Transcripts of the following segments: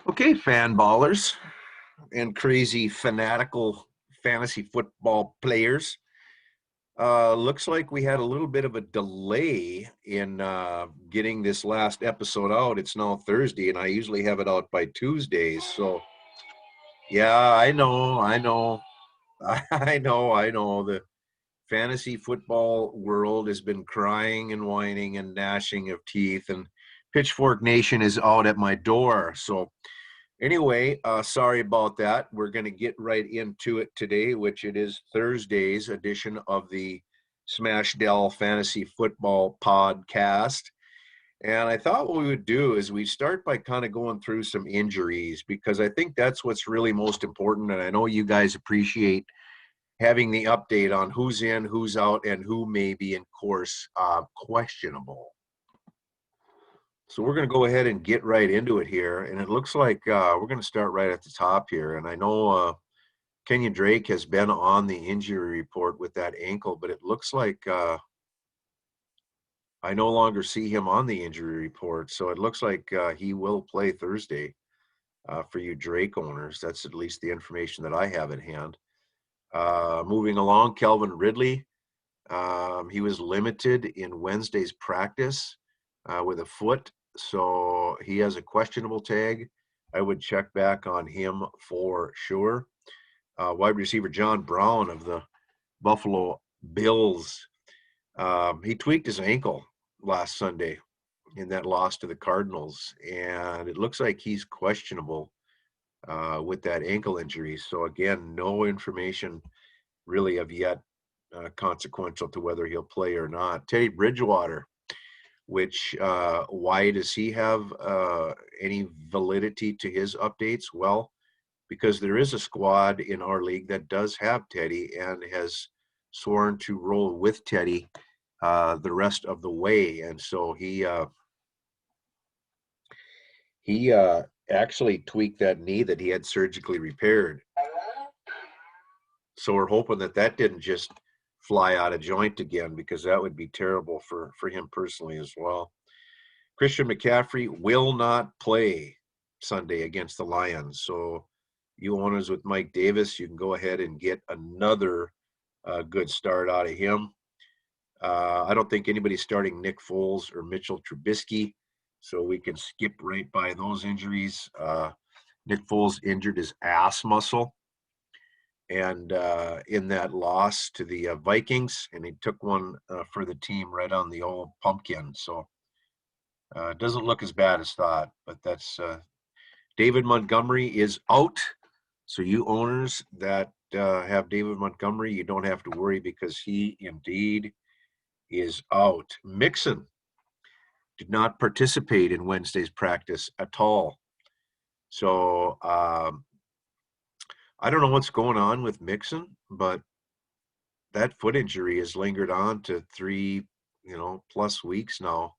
Okay, fan ballers and crazy fanatical fantasy football players. Looks like we had a little bit of a delay in getting this last episode out. It's now Thursday, and I usually have it out by Tuesdays. So, yeah, I know, I know. The fantasy football world has been crying and whining and gnashing of teeth, and Pitchfork Nation is out at my door. So, anyway, sorry about that. We're going to get right into it today, which it is Thursday's edition of the SmashDell Fantasy Football Podcast. And I thought what we would do is we start by kind of going through some injuries because I think that's what's really most important. And I know you guys appreciate having the update on who's in, who's out, and who may be, in course, questionable. So we're going to go ahead and get right into it here. And it looks like we're going to start right at the top here. And I know Kenyon Drake has been on the injury report with that ankle, but it looks like I no longer see him on the injury report. So it looks like he will play Thursday for you Drake owners. That's at least the information that I have at hand. Moving along, Calvin Ridley. He was limited in Wednesday's practice with a foot. So he has a questionable tag. I would check back on him for sure. Wide receiver John Brown of the Buffalo Bills. He tweaked his ankle last Sunday in that loss to the Cardinals, and it looks like he's questionable with that ankle injury. So again, no information really of yet consequential to whether he'll play or not. Teddy Bridgewater, which why does he have any validity to his updates? Well, because there is a squad in our league that does have Teddy and has sworn to roll with Teddy the rest of the way. And so he actually tweaked that knee that he had surgically repaired. So we're hoping that that didn't just fly out of joint again, because that would be terrible for him personally as well. Christian McCaffrey will not play Sunday against the Lions. So you owners with Mike Davis, you can go ahead and get another good start out of him. I don't think anybody's starting Nick Foles or Mitchell Trubisky, so we can skip right by those injuries. Nick Foles injured his ass muscle, and in that loss to the Vikings, and he took one for the team right on the old pumpkin. So it doesn't look as bad as thought, but that's David Montgomery is out. So you owners that have David Montgomery, you don't have to worry because he indeed is out. Mixon did not participate in Wednesday's practice at all. So I don't know what's going on with Mixon, but that foot injury has lingered on to 3, plus weeks now.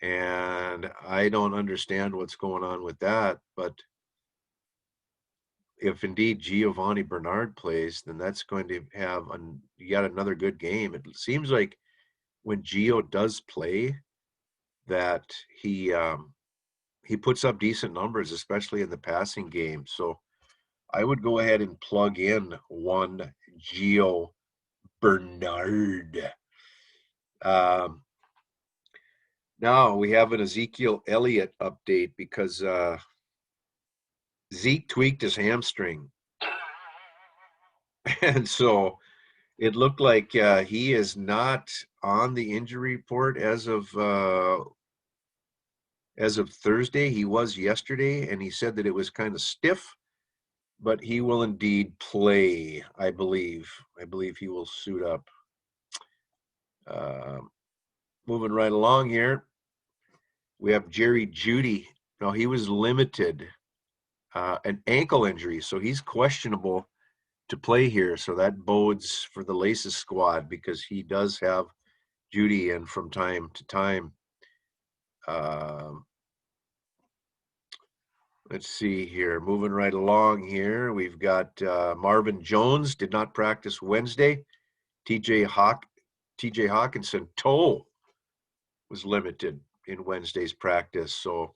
And I don't understand what's going on with that. But if indeed Giovanni Bernard plays, then that's going to have yet another good game. It seems like when Gio does play, that he puts up decent numbers, especially in the passing game. So I would go ahead and plug in one Gio Bernard. Now we have an Ezekiel Elliott update because Zeke tweaked his hamstring. And so it looked like he is not on the injury report as of Thursday. He was yesterday, and he said that it was kind of stiff, but he will indeed play, I believe. I believe he will suit up. Moving right along here, we have Jerry Jeudy. Now, he was limited, an ankle injury, so he's questionable to play here. So that bodes for the Laces squad because he does have Jeudy in from time to time. Let's see here. Moving right along here, we've got Marvin Jones did not practice Wednesday. TJ Hawkinson toe was limited in Wednesday's practice. So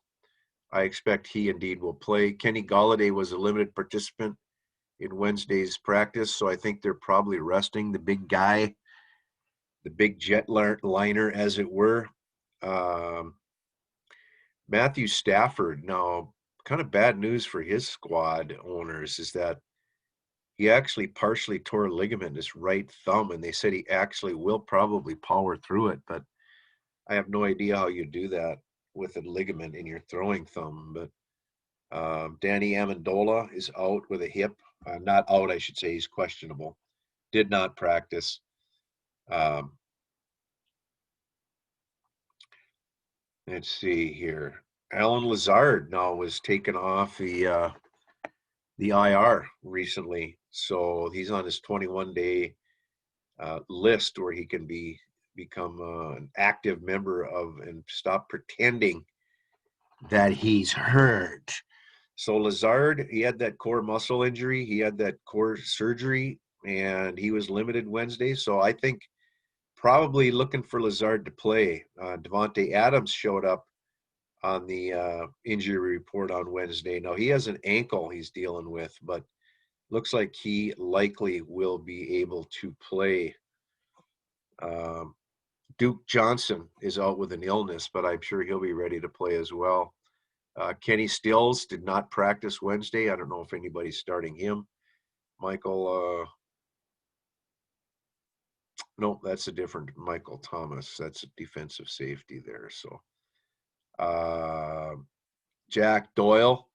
I expect he indeed will play. Kenny Golladay was a limited participant in Wednesday's practice, so I think they're probably resting the big guy, the big liner, as it were. Um, Matthew Stafford, now, kind of bad news for his squad owners is that he actually partially tore a ligament in his right thumb, and they said he actually will probably power through it, but I have no idea how you do that with a ligament in your throwing thumb. But Danny Amendola is out with a hip. Not out, I should say. He's questionable. Did not practice. Um, let's see here. Alan Lazard now was taken off the IR recently, so he's on his 21-day list where he can become an active member of and stop pretending that he's hurt. So Lazard, he had that core muscle injury, he had that core surgery, and he was limited Wednesday. So I think probably looking for Lazard to play. Devontae Adams showed up on the injury report on Wednesday. Now he has an ankle he's dealing with, but looks like he likely will be able to play. Um, Duke Johnson is out with an illness, but I'm sure he'll be ready to play as well. Kenny Stills did not practice Wednesday. I don't know if anybody's starting him. Michael, no, that's a different Michael Thomas. That's a defensive safety there. So Jack Doyle,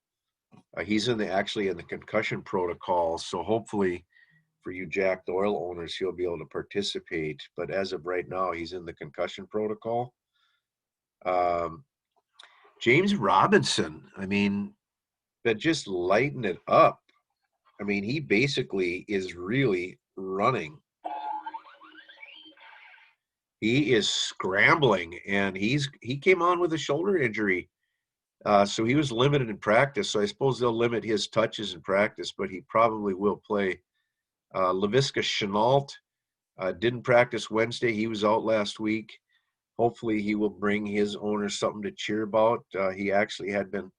he's actually in the concussion protocol. So hopefully for you Jack Doyle owners, he'll be able to participate. But as of right now, he's in the concussion protocol. James Robinson, I mean, but just lighten it up. I mean, he basically is really running. He is scrambling, and he came on with a shoulder injury, so he was limited in practice. So I suppose they'll limit his touches in practice, but he probably will play. Laviska Chenault didn't practice Wednesday. He was out last week. Hopefully, he will bring his owners something to cheer about. He actually had been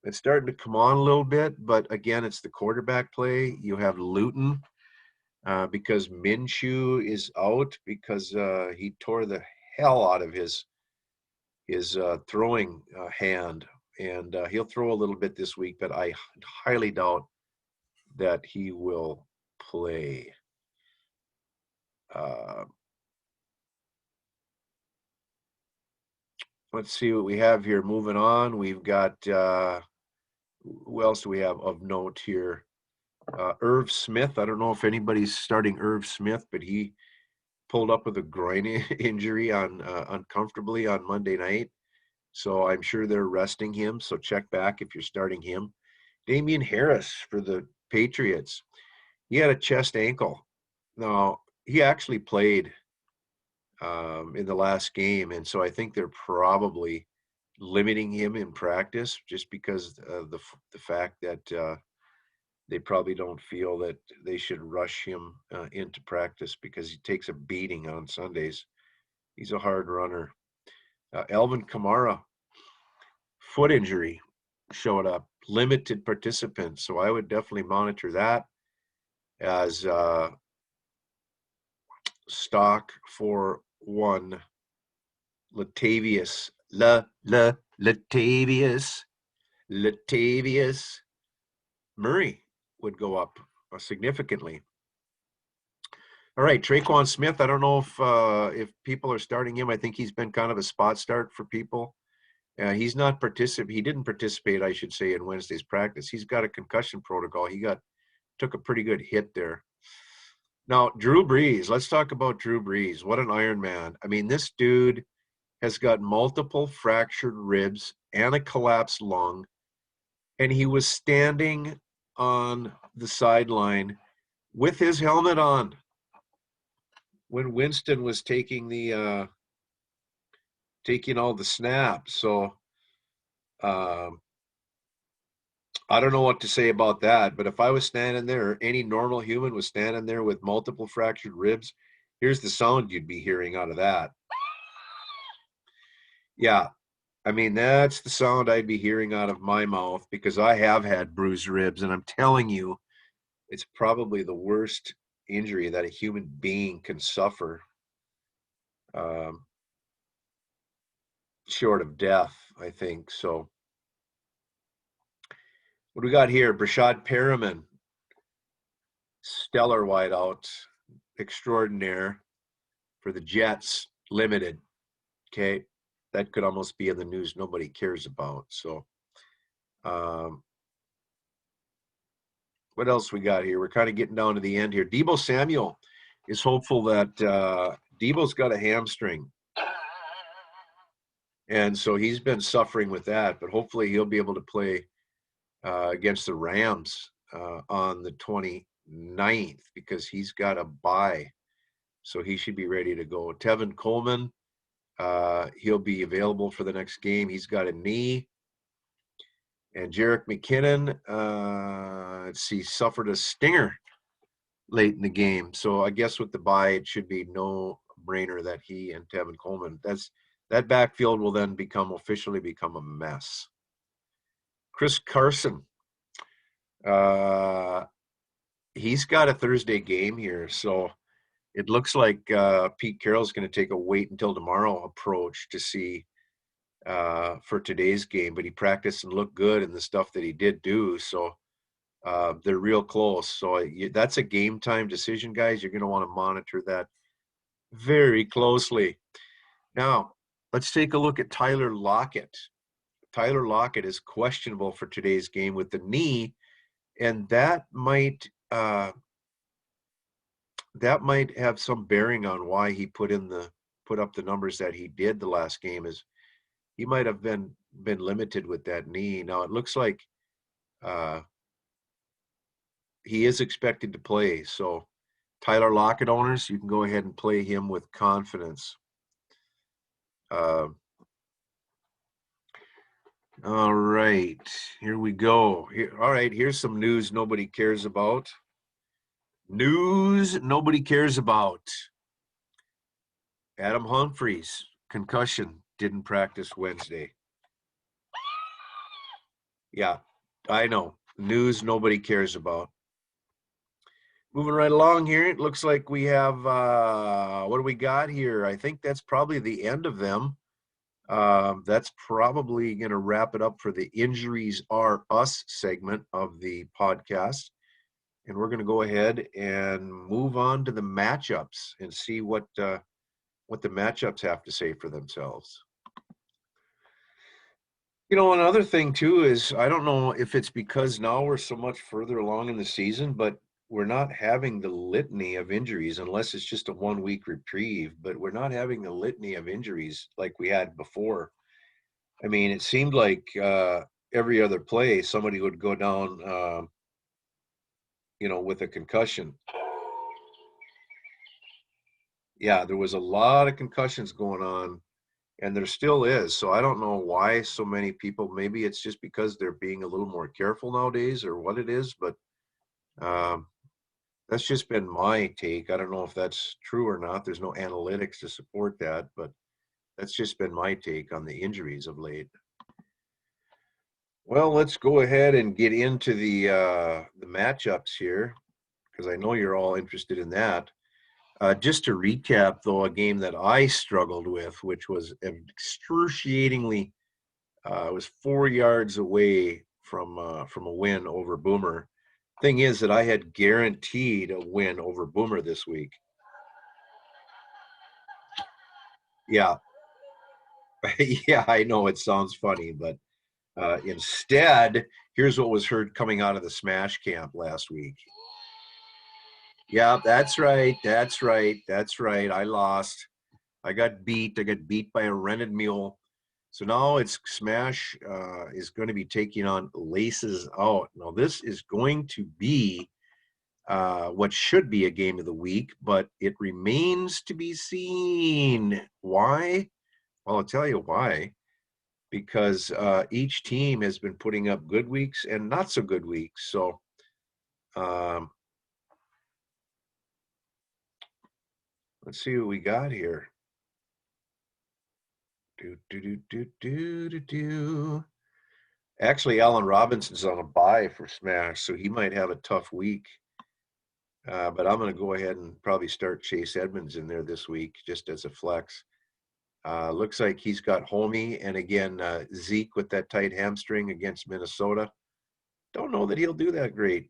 it's starting to come on a little bit, but again, it's the quarterback play. You have Luton because Minshew is out because he tore the hell out of his throwing hand, and he'll throw a little bit this week, but I highly doubt that he will play. Let's see what we have here. Moving on, we've got who else do we have of note here? Irv Smith. I don't know if anybody's starting Irv Smith, but he pulled up with a groin injury on uncomfortably on Monday night. So I'm sure they're resting him. So check back if you're starting him. Damian Harris for the Patriots. He had a chest ankle. Now, he actually played in the last game. And so I think they're probably limiting him in practice just because of the fact that they probably don't feel that they should rush him into practice because he takes a beating on Sundays. He's a hard runner. Alvin Kamara, foot injury, showed up, limited participants. So I would definitely monitor that as stock for one. Latavius Murray would go up significantly. All right, Traquan Smith. I don't know if people are starting him. I think he's been kind of a spot start for people. He's not participate. He didn't participate, I should say, in Wednesday's practice. He's got a concussion protocol. He took a pretty good hit there. Now, Drew Brees. Let's talk about Drew Brees. What an Iron Man. I mean, this dude has got multiple fractured ribs and a collapsed lung, and he was standing on the sideline with his helmet on when Winston was taking all the snaps. So I don't know what to say about that, but if I was standing there, or any normal human was standing there with multiple fractured ribs, here's the sound you'd be hearing out of that. Yeah, I mean, that's the sound I'd be hearing out of my mouth because I have had bruised ribs, and I'm telling you, it's probably the worst injury that a human being can suffer, um, short of death, I think. So, what do we got here? Brashad Perriman, stellar wideout extraordinaire for the Jets, limited. Okay. That could almost be in the news nobody cares about. So, um, what else we got here? We're kind of getting down to the end here. Debo Samuel is hopeful that Debo's got a hamstring. And so he's been suffering with that, but hopefully he'll be able to play against the Rams on the 29th because he's got a bye. So he should be ready to go. Tevin Coleman, he'll be available for the next game. He's got a knee. And Jerick McKinnon, let's see, suffered a stinger late in the game. So I guess with the bye, it should be no brainer that he and Tevin Coleman, that backfield will then officially become a mess. Chris Carson, uh, he's got a Thursday game here. So it looks like Pete Carroll's going to take a wait until tomorrow approach to see for today's game, but he practiced and looked good in the stuff that he did do. So they're real close. So that's a game time decision, guys. You're going to want to monitor that very closely. Now, let's take a look at Tyler Lockett. Tyler Lockett is questionable for today's game with the knee, and that might have some bearing on why he put up the numbers that he did the last game. Is he might have been limited with that knee. Now it looks like uh, he is expected to play. So Tyler Lockett owners, you can go ahead and play him with confidence. All right, here we go. All right, here's some news nobody cares about. News nobody cares about. Adam Humphries, concussion, didn't practice Wednesday. Yeah, I know. News nobody cares about. Moving right along here, it looks like we have, what do we got here? I think that's probably the end of them. That's probably going to wrap it up for the Injuries Are Us segment of the podcast. And we're going to go ahead and move on to the matchups and see what the matchups have to say for themselves. You know, another thing too is I don't know if it's because now we're so much further along in the season, but we're not having the litany of injuries unless it's just a 1 week reprieve, but we're not having the litany of injuries like we had before. I mean, it seemed like every other play somebody would go down, with a concussion. Yeah, there was a lot of concussions going on, and there still is. So I don't know why so many people. Maybe it's just because they're being a little more careful nowadays, or what it is. But um, that's just been my take. I don't know if that's true or not. There's no analytics to support that, but that's just been my take on the injuries of late. Well, let's go ahead and get into the matchups here because I know you're all interested in that. Just to recap, though, a game that I struggled with, which was excruciatingly, I was 4 yards away from a win over Boomer. Thing is that I had guaranteed a win over Boomer this week. Yeah, yeah, I know it sounds funny, but instead, here's what was heard coming out of the Smash camp last week. Yeah, that's right. That's right. That's right. I lost. I got beat. I got beat by a rented mule. So now it's Smash is going to be taking on Laces Out. Now this is going to be what should be a game of the week, but it remains to be seen. Why? Well, I'll tell you why. Because each team has been putting up good weeks and not so good weeks. So um, let's see what we got here. Do, do, do, do, do, do, do. Actually, Allen Robinson's on a bye for Smash, so he might have a tough week. But I'm going to go ahead and probably start Chase Edmonds in there this week just as a flex. Looks like he's got Homey and again Zeke with that tight hamstring against Minnesota. Don't know that he'll do that great.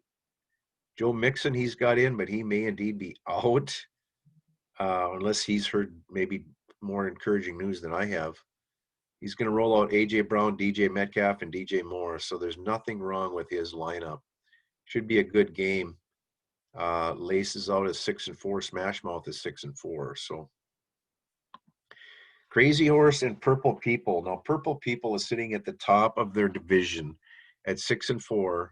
Joe Mixon he's got in, but he may indeed be out unless he's heard maybe more encouraging news than I have. He's going to roll out A.J. Brown, DJ Metcalf, and DJ Moore, so there's nothing wrong with his lineup. Should be a good game. Laces out as 6-4. Smash Mouth is 6-4. So Crazy Horse and Purple People. Now Purple People is sitting at the top of their division at 6-4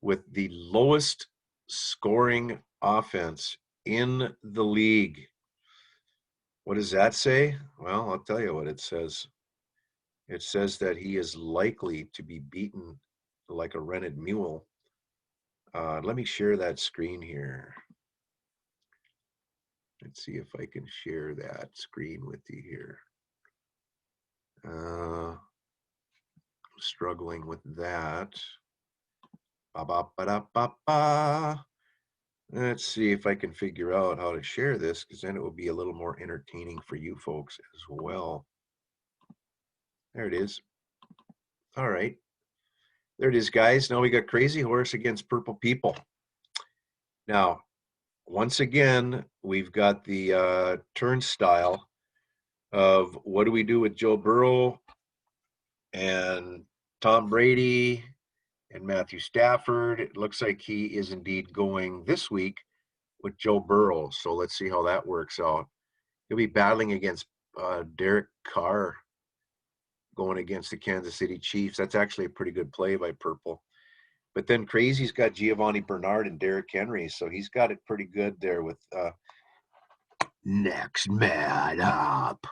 with the lowest scoring offense in the league. What does that say? Well, I'll tell you what it says. It says that he is likely to be beaten like a rented mule. Let me share that screen here. Let's see if I can share that screen with you here. Struggling with that. Ba-ba-ba-da-ba-ba. Let's see if I can figure out how to share this, because then it will be a little more entertaining for you folks as well. There it is. All right. There it is, guys. Now we got Crazy Horse against Purple People. Now, once again, we've got the turnstile of what do we do with Joe Burrow and Tom Brady and Matthew Stafford. It looks like he is indeed going this week with Joe Burrow. So let's see how that works out. He'll be battling against Derek Carr going against the Kansas City Chiefs. That's actually a pretty good play by Purple. But then Crazy's got Giovanni Bernard and Derrick Henry. So he's got it pretty good there with next man up.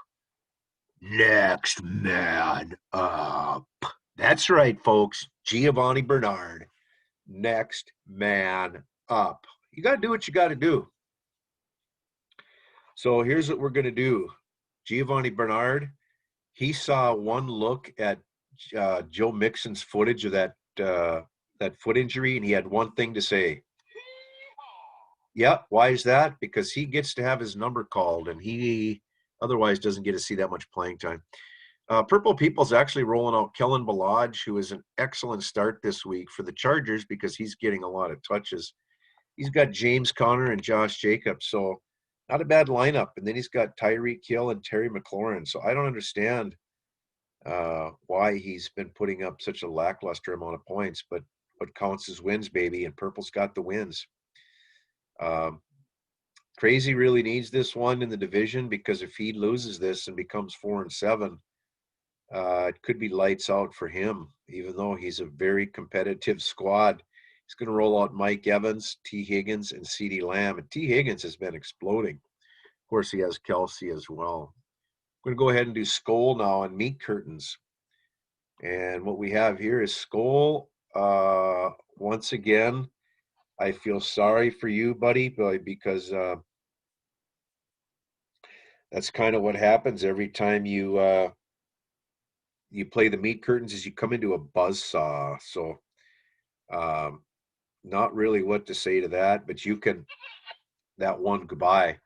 Next man up. That's right, folks. Giovanni Bernard. Next man up. You got to do what you got to do. So here's what we're going to do. Giovanni Bernard, he saw one look at Joe Mixon's footage of that foot injury, and he had one thing to say. Yeah, why is that? Because he gets to have his number called, and he otherwise doesn't get to see that much playing time. Purple People's actually rolling out Kellen Balaj, who is an excellent start this week for the Chargers because he's getting a lot of touches. He's got James Conner and Josh Jacobs, so not a bad lineup. And then he's got Tyreek Hill and Terry McLaurin. So I don't understand why he's been putting up such a lackluster amount of points, but what counts is wins, baby, and Purple's got the wins. Crazy really needs this one in the division because if he loses this and becomes 4-7, it could be lights out for him, even though he's a very competitive squad. He's going to roll out Mike Evans, T. Higgins, and CeeDee Lamb. And T. Higgins has been exploding. Of course, he has Kelsey as well. I'm going to go ahead and do Skol now on meat curtains. And what we have here is Skol. Once again, I feel sorry for you, buddy, because that's kind of what happens every time you play the meat curtains is you come into a buzzsaw. So not really what to say to that, but you can that one goodbye.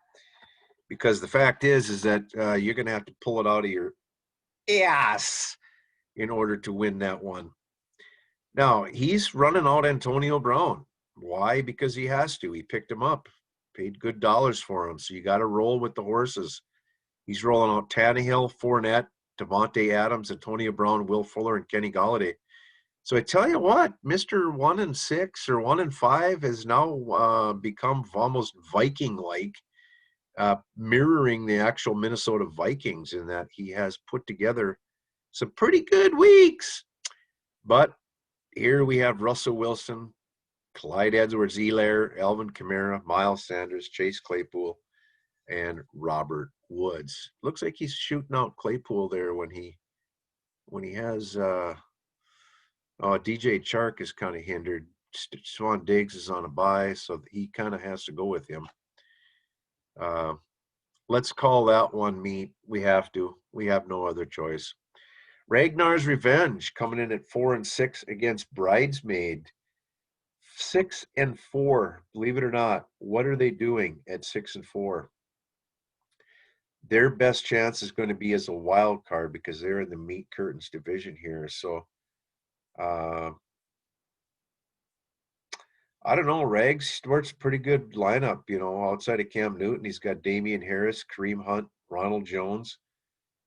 Because the fact is that you're going to have to pull it out of your ass in order to win that one. Now, he's running out Antonio Brown. Why? Because he has to. He picked him up, paid good dollars for him. So you got to roll with the horses. He's rolling out Tannehill, Fournette, Devontae Adams, Antonio Brown, Will Fuller, and Kenny Golladay. So I tell you what, Mr. 1-6 or 1-5 has now become almost Viking-like, mirroring the actual Minnesota Vikings in that he has put together some pretty good weeks. But here we have Russell Wilson, Clyde Edwards-Helaire, Alvin Kamara, Miles Sanders, Chase Claypool, and Robert Woods. Looks like he's shooting out Claypool there when he has DJ Chark is kind of hindered. Swan Diggs is on a bye, so he kind of has to go with him. Let's call that one meat. We have to. We have no other choice. Ragnar's Revenge coming in at 4-6 against Bridesmaid. 6-4. Believe it or not, what are they doing at 6-4? Their best chance is going to be as a wild card because they're in the meat curtains division here. So uh, I don't know. Rags Stewart's a pretty good lineup, outside of Cam Newton. He's got Damian Harris, Kareem Hunt, Ronald Jones,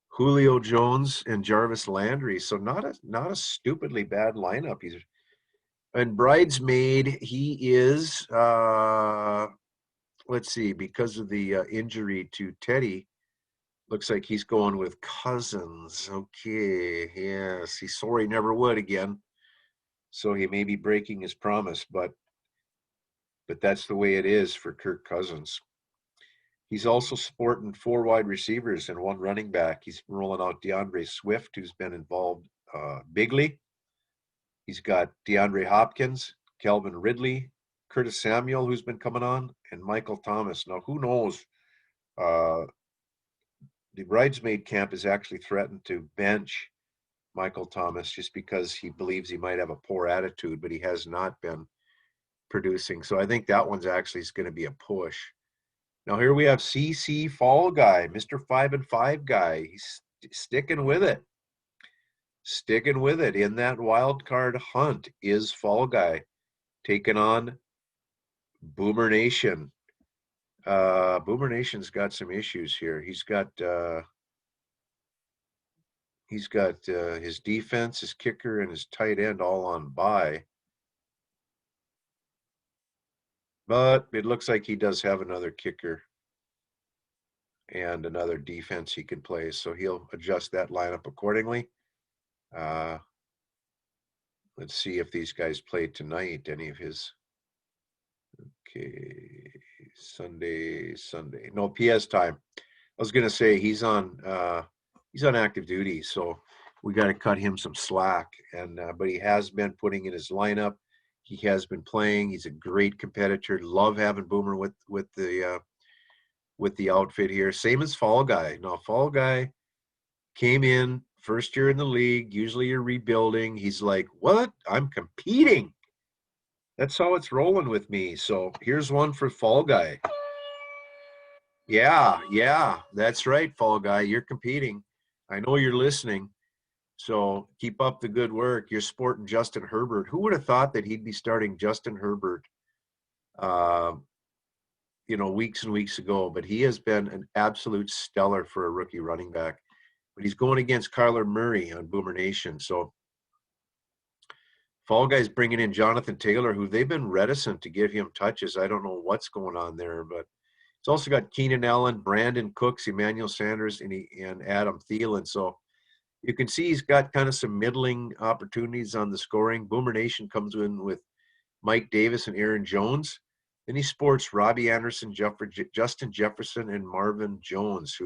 Julio Jones, and Jarvis Landry. So not a stupidly bad lineup. He's and Bridesmaid, he is let's see, because of the injury to Teddy, looks like he's going with Cousins. Okay, yes, he swore he never would again. So he may be breaking his promise, but that's the way it is for Kirk Cousins. He's also sporting 4 wide receivers and 1 running back. He's rolling out DeAndre Swift, who's been involved bigly. He's got DeAndre Hopkins, Calvin Ridley, Curtis Samuel, who's been coming on, and Michael Thomas. Now, who knows? The Bridesmaid camp is actually threatened to bench Michael Thomas just because he believes he might have a poor attitude, but he has not been producing. So I think that one's actually going to be a push. Now here we have CC Fall Guy, Mr. 5-5 guy. He's sticking with it. Sticking with it in that wild card hunt is Fall Guy taking on Boomer Nation. Boomer Nation's got some issues here. He's got his defense, his kicker, and his tight end all on bye. But it looks like he does have another kicker and another defense he can play, so he'll adjust that lineup accordingly. Let's see if these guys play tonight, any of his. Okay, Sunday. No, PS time. I was gonna say he's on active duty, so we got to cut him some slack. And but he has been putting in his lineup. He has been playing. He's a great competitor. Love having Boomer with the outfit here. Same as Fall Guy. Now Fall Guy came in first year in the league. Usually you're rebuilding. He's like, what? I'm competing. That's how it's rolling with me. So here's one for Fall Guy. Yeah, that's right, Fall Guy. You're competing. I know you're listening. So keep up the good work. You're sporting Justin Herbert. Who would have thought that he'd be starting Justin Herbert, weeks and weeks ago? But he has been an absolute stellar for a rookie running back. But he's going against Kyler Murray on Boomer Nation. So Fall Guy's bringing in Jonathan Taylor, who they've been reticent to give him touches. I don't know what's going on there, but it's also got Keenan Allen, Brandon Cooks, Emmanuel Sanders, and Adam Thielen. So you can see he's got kind of some middling opportunities on the scoring. Boomer Nation comes in with Mike Davis and Aaron Jones. Then he sports Robbie Anderson, Justin Jefferson, and Marvin Jones,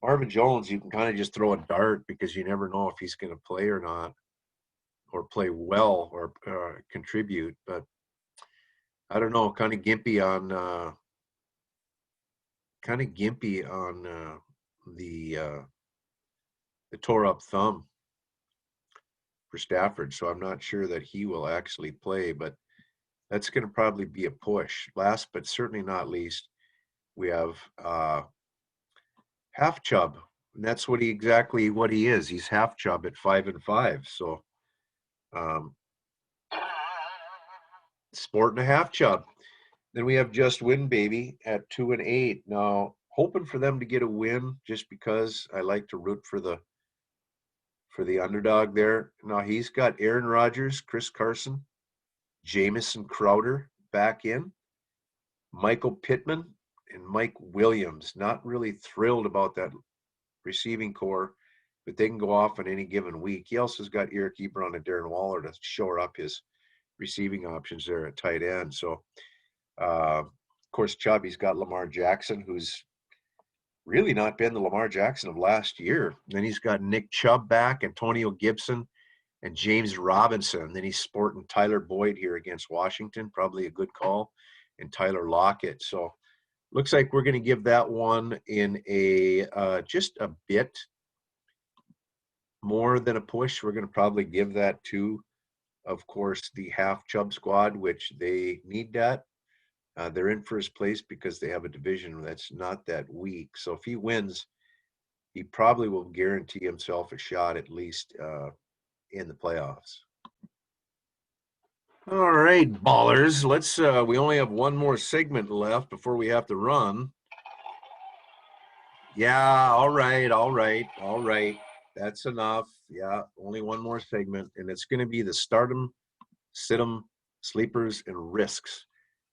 Marvin Jones, you can kind of just throw a dart because you never know if he's going to play or not, or play well, or contribute. But I don't know, kind of gimpy on the tore up thumb for Stafford. So I'm not sure that he will actually play, but that's going to probably be a push. Last but certainly not least, we have Half Chub. And that's exactly what he is. He's Half Chub at 5-5. So sporting a Half Chub. Then we have Just Win Baby at 2-8. Now, hoping for them to get a win just because I like to root for the underdog there. Now he's got Aaron Rodgers, Chris Carson, Jamison Crowder back in, Michael Pittman, and Mike Williams. Not really thrilled about that receiving core, but they can go off on any given week. He also has got Eric Ebron and Darren Waller to shore up his receiving options there at tight end. So, of course, Chubby's got Lamar Jackson, who's really not been the Lamar Jackson of last year. And then he's got Nick Chubb back, Antonio Gibson, and James Robinson. Then he's sporting Tyler Boyd here against Washington, probably a good call, and Tyler Lockett. So Looks like we're going to give that one in a just a bit more than a push. We're going to probably give that to, of course, the half Chubb squad, which they need that. They're in first place because they have a division that's not that weak. So if he wins, he probably will guarantee himself a shot at least in the playoffs. All right, ballers. Let's. We only have one more segment left before we have to run. Yeah. All right. All right. All right. That's enough. Yeah. Only one more segment, and it's going to be the stardom, situm, sleepers, and risks.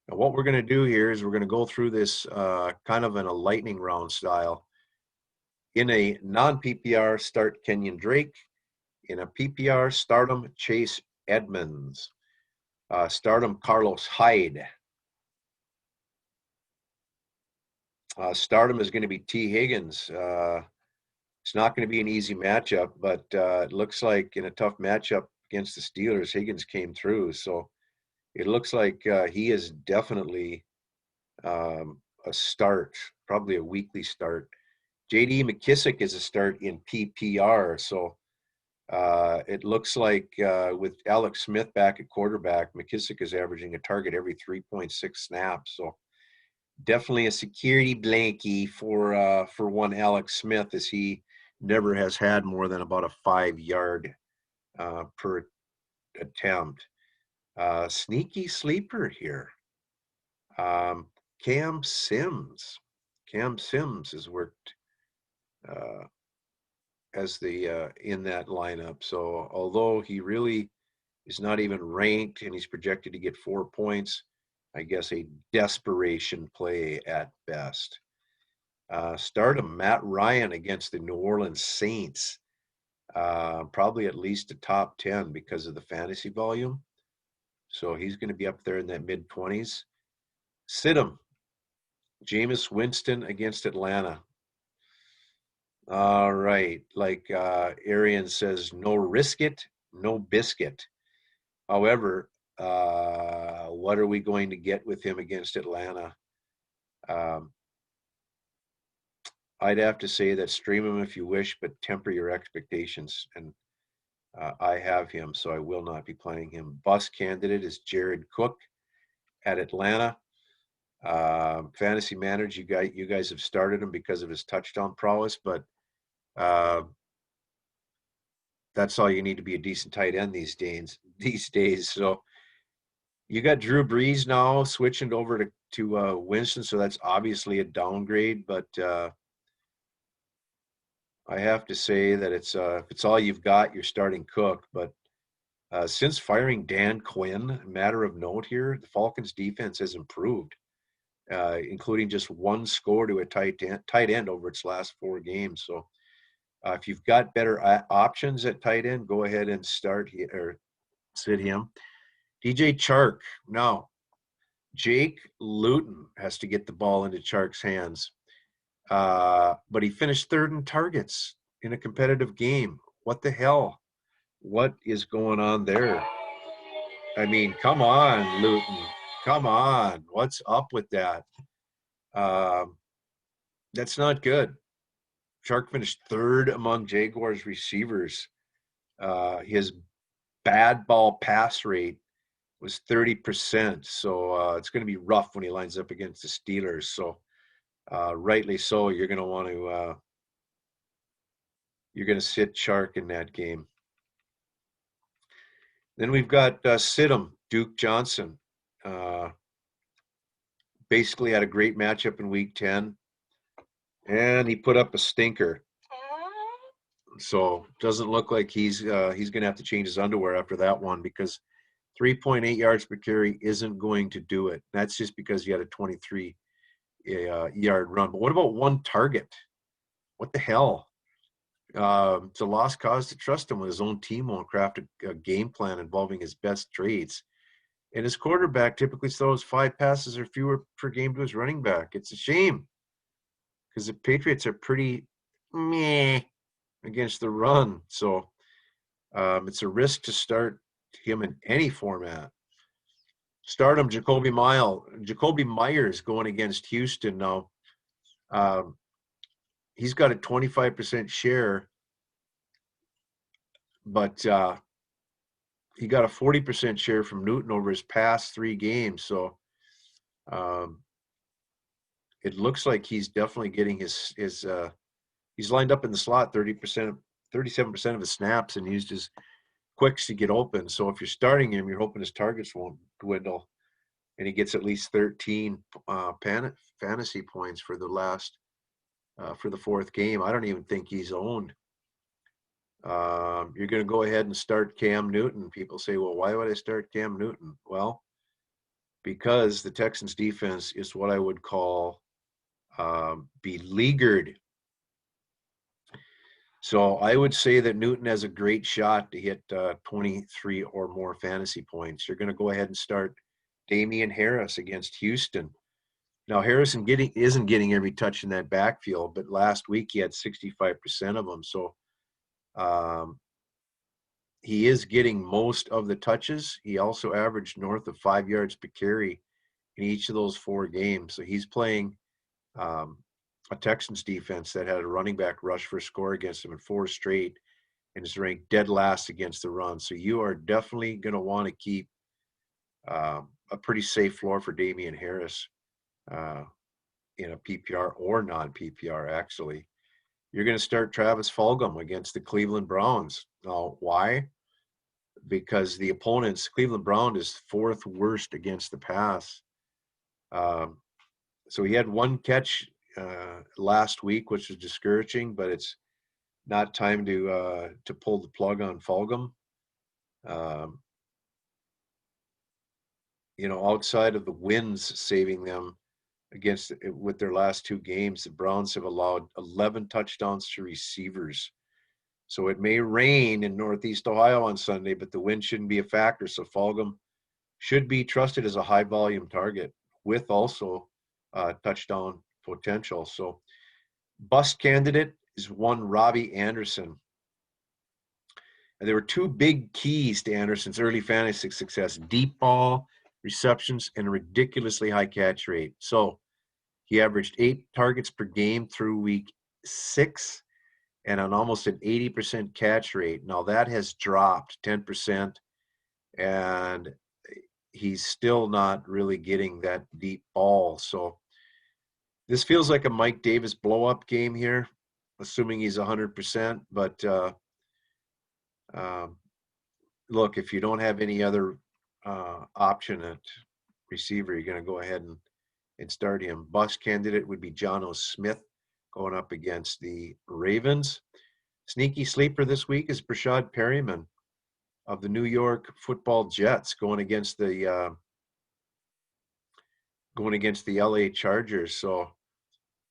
Now, what we're going to do here is we're going to go through this kind of in a lightning round style. In a non-PPR, start Kenyon Drake. In a PPR, stardom, Chase Edmonds. Stardom, Carlos Hyde. Stardom is going to be T. Higgins. It's not going to be an easy matchup, but it looks like in a tough matchup against the Steelers, Higgins came through. So it looks like he is definitely a start, probably a weekly start. J.D. McKissick is a start in PPR. So it looks like with Alex Smith back at quarterback, McKissick is averaging a target every 3.6 snaps. So definitely a security blankie for one Alex Smith, as he never has had more than about a 5-yard per attempt. Sneaky sleeper here. Cam Sims. Cam Sims has worked as the in that lineup. So although he really is not even ranked and he's projected to get 4 points, I guess a desperation play at best. Stardom Matt Ryan against the New Orleans Saints. Probably at least a top 10 because of the fantasy volume. So he's going to be up there in that mid-20s. Sit him. Jameis Winston against Atlanta. All right. Like Arian says, no risk it, no biscuit. However, what are we going to get with him against Atlanta? I'd have to say that stream him if you wish, but temper your expectations. And I have him, so I will not be playing him. Bus candidate is Jared Cook at Atlanta. Fantasy manager, you guys have started him because of his touchdown prowess, but that's all you need to be a decent tight end these days. So you got Drew Brees now switching over to Winston, so that's obviously a downgrade, but I have to say that if it's all you've got, you're starting Cook. But since firing Dan Quinn, matter of note here, the Falcons' defense has improved, including just one score to a tight end over its last 4 games. So if you've got better options at tight end, go ahead and start or sit him. DJ Chark. Now, Jake Luton has to get the ball into Chark's hands. But he finished 3rd in targets in a competitive game. What the hell? What is going on there? I mean, come on, Luton. Come on. What's up with that? That's not good. Chark finished 3rd among Jaguars receivers. His bad ball pass rate was 30%. So it's going to be rough when he lines up against the Steelers. So rightly so, you're going to sit Chark in that game. Then we've got Sidham, Duke Johnson. Basically had a great matchup in Week 10, and he put up a stinker. So doesn't look like he's going to have to change his underwear after that one, because 3.8 yards per carry isn't going to do it. That's just because he had a 23-yard run. But what about 1 target? What the hell? It's a lost cause to trust him when his own team won't craft a game plan involving his best traits. And his quarterback typically throws 5 passes or fewer per game to his running back. It's a shame, because the Patriots are pretty meh against the run. So it's a risk to start him in any format. Stardom, Jacoby Myers going against Houston now. Um, he's got a 25% share, but he got a 40% share from Newton over his past 3 games. So um, it looks like he's definitely getting his he's lined up in the slot 30%, 37% of his snaps and used his quicks to get open. So if you're starting him, you're hoping his targets won't dwindle, and he gets at least 13 fantasy points for the fourth game. I don't even think he's owned. You're going to go ahead and start Cam Newton. People say, well, why would I start Cam Newton? Well, because the Texans defense is what I would call beleaguered. So I would say that Newton has a great shot to hit 23 or more fantasy points. You're going to go ahead and start Damian Harris against Houston. Now, Harrison isn't getting every touch in that backfield, but last week he had 65% of them. So he is getting most of the touches. He also averaged north of 5 yards per carry in each of those 4 games. So he's playing a Texans defense that had a running back rush for a score against him in 4 straight and is ranked dead last against the run. So you are definitely going to want to keep a pretty safe floor for Damian Harris in a PPR or non-PPR, actually. You're going to start Travis Fulgham against the Cleveland Browns. Now, why? Because the opponents, Cleveland Brown is 4th worst against the pass. So he had 1 catch last week, which is discouraging, but it's not time to pull the plug on Fulgham. Outside of the wins saving them with their last 2 games, the Browns have allowed 11 touchdowns to receivers. So it may rain in Northeast Ohio on Sunday, but the wind shouldn't be a factor. So Fulgham should be trusted as a high volume target with also touchdown potential. So bust candidate is one Robbie Anderson. And there were 2 big keys to Anderson's early fantasy success: deep ball receptions and a ridiculously high catch rate. So he averaged 8 targets per game through week 6 and an almost an 80% catch rate. Now that has dropped 10%, and he's still not really getting that deep ball. So this feels like a Mike Davis blow-up game here, assuming he's 100%. But look, if you don't have any other option at receiver, you're going to go ahead and start him. Bust candidate would be Jonnu Smith going up against the Ravens. Sneaky sleeper this week is Brashad Perryman of the New York Football Jets going against the LA Chargers. So,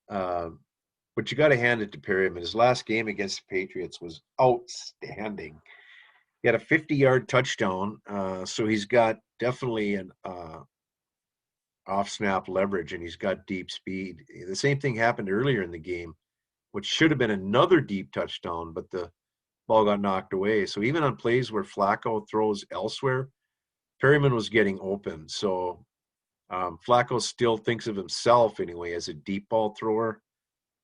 but you got to hand it to Perryman. His last game against the Patriots was outstanding. He had a 50-yard touchdown, so he's got definitely an off-snap leverage, and he's got deep speed. The same thing happened earlier in the game, which should have been another deep touchdown, but the ball got knocked away. So even on plays where Flacco throws elsewhere, Perryman was getting open. So Flacco still thinks of himself anyway as a deep ball thrower.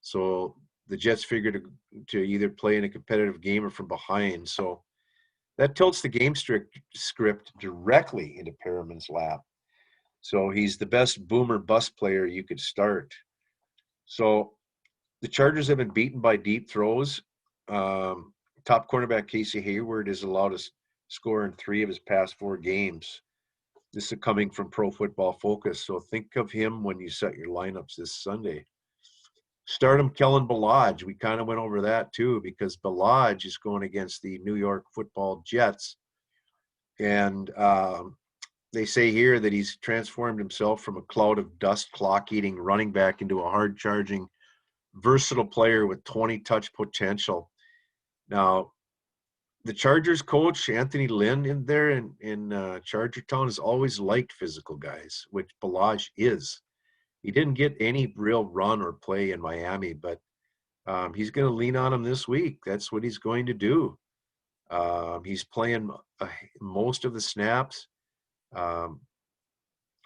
So the Jets figured to either play in a competitive game or from behind. So that tilts the game script directly into Perriman's lap. So he's the best boomer bust player you could start. So the Chargers have been beaten by deep throws. Top cornerback Casey Hayward is allowed to score in 3 of his past 4 games. This is coming from Pro Football Focus. So think of him when you set your lineups this Sunday. Start him Kellen Ballage. We kind of went over that too, because Ballage is going against the New York Football Jets. And they say here that he's transformed himself from a cloud of dust clock-eating running back into a hard-charging, versatile player with 20 touch potential. Now, the Chargers coach, Anthony Lynn, in there in Charger Town, has always liked physical guys, which Ballage is. He didn't get any real run or play in Miami, but he's going to lean on him this week. That's what he's going to do. He's playing most of the snaps.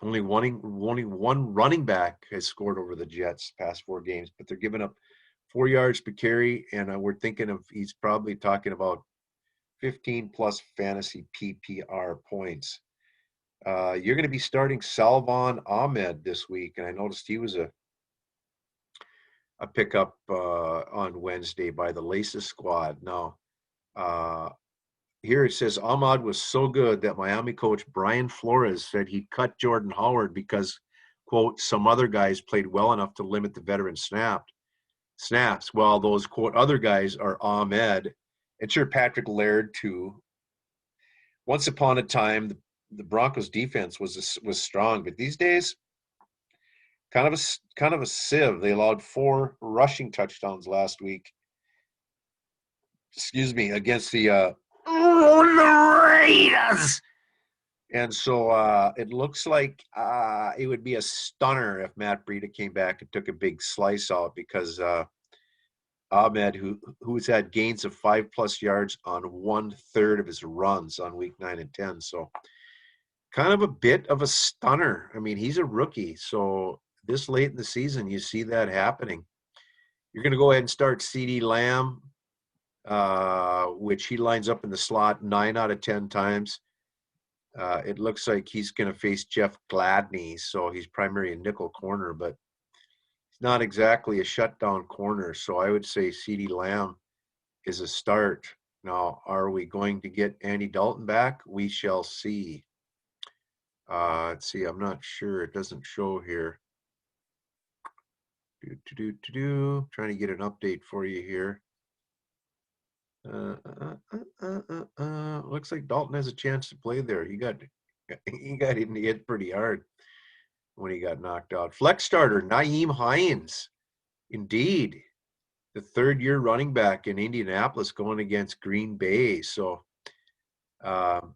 Only one running back has scored over the Jets past 4 games, but they're giving up 4 yards per carry, and we're thinking he's probably talking about 15 plus fantasy PPR points. You're going to be starting Salvon Ahmed this week, and I noticed he was a pickup on Wednesday by the Laces squad. Now, here it says Ahmad was so good that Miami coach Brian Flores said he'd cut Jordan Howard because, quote, some other guys played well enough to limit the veteran snaps. While those, quote, other guys are Ahmed and sure Patrick Laird too. Once upon a time, the Broncos defense was strong, but these days, kind of a sieve. They allowed 4 rushing touchdowns last week. Against the Raiders. And so it looks like it would be a stunner if Matt Breida came back and took a big slice out because Ahmed, who's had gains of 5+ yards on 1/3 of his runs on week 9 and 10. So kind of a bit of a stunner. I mean, he's a rookie. So this late in the season, you see that happening. You're going to go ahead and start CeeDee Lamb, which he lines up in the slot 9 out of 10 times. It looks like he's going to face Jeff Gladney, so he's primarily a nickel corner, but he's not exactly a shutdown corner. So I would say CeeDee Lamb is a start. Now, are we going to get Andy Dalton back? We shall see. Let's see. I'm not sure. It doesn't show here. Trying to get an update for you here. Looks like Dalton has a chance to play there. He got hit pretty hard when he got knocked out. Flex starter Nyheim Hines, indeed, the 3rd-year running back in Indianapolis going against Green Bay. So Hines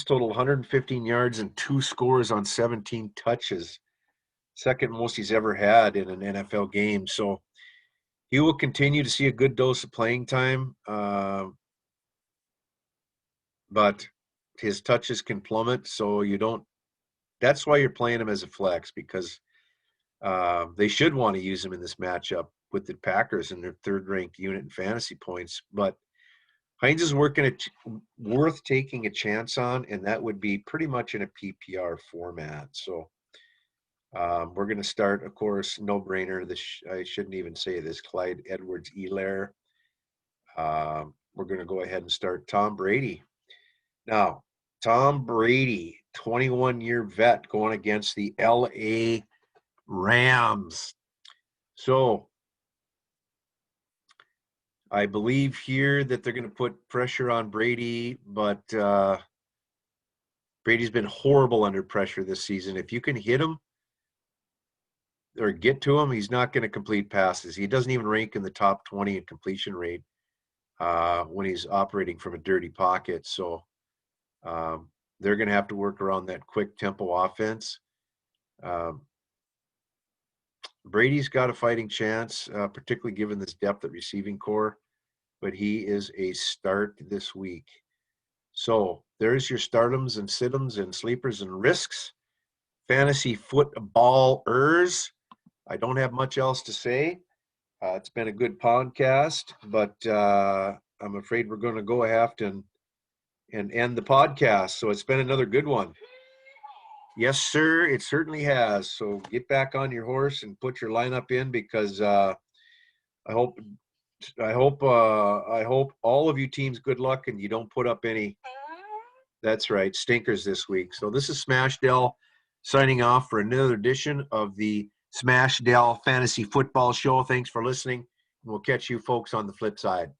totaled 115 yards and 2 scores on 17 touches, second most he's ever had in an NFL game. So he will continue to see a good dose of playing time, but his touches can plummet. So that's why you're playing him as a flex, because they should want to use him in this matchup with the Packers in their 3rd-ranked unit in fantasy points. But Hines is worth taking a chance on, and that would be pretty much in a PPR format. So we're going to start, of course, no-brainer. I shouldn't even say this, Clyde Edwards-Helaire. We're going to go ahead and start Tom Brady. Now, Tom Brady, 21-year vet going against the LA Rams. So I believe here that they're going to put pressure on Brady, but Brady's been horrible under pressure this season. If you can hit him or get to him, he's not going to complete passes. He doesn't even rank in the top 20 in completion rate when he's operating from a dirty pocket. So they're going to have to work around that quick tempo offense. Brady's got a fighting chance, particularly given this depth at receiving core, but he is a start this week. So there's your startums and situms and sleepers and risks. Fantasy footballers. I don't have much else to say. It's been a good podcast, but I'm afraid we're going to go ahead and end the podcast. So it's been another good one. Yes, sir, it certainly has. So get back on your horse and put your lineup in, because I hope all of you teams good luck and you don't put up any, that's right, stinkers this week. So this is SmashDell signing off for another edition of the SmashDell Fantasy Football Show. Thanks for listening, and we'll catch you folks on the flip side.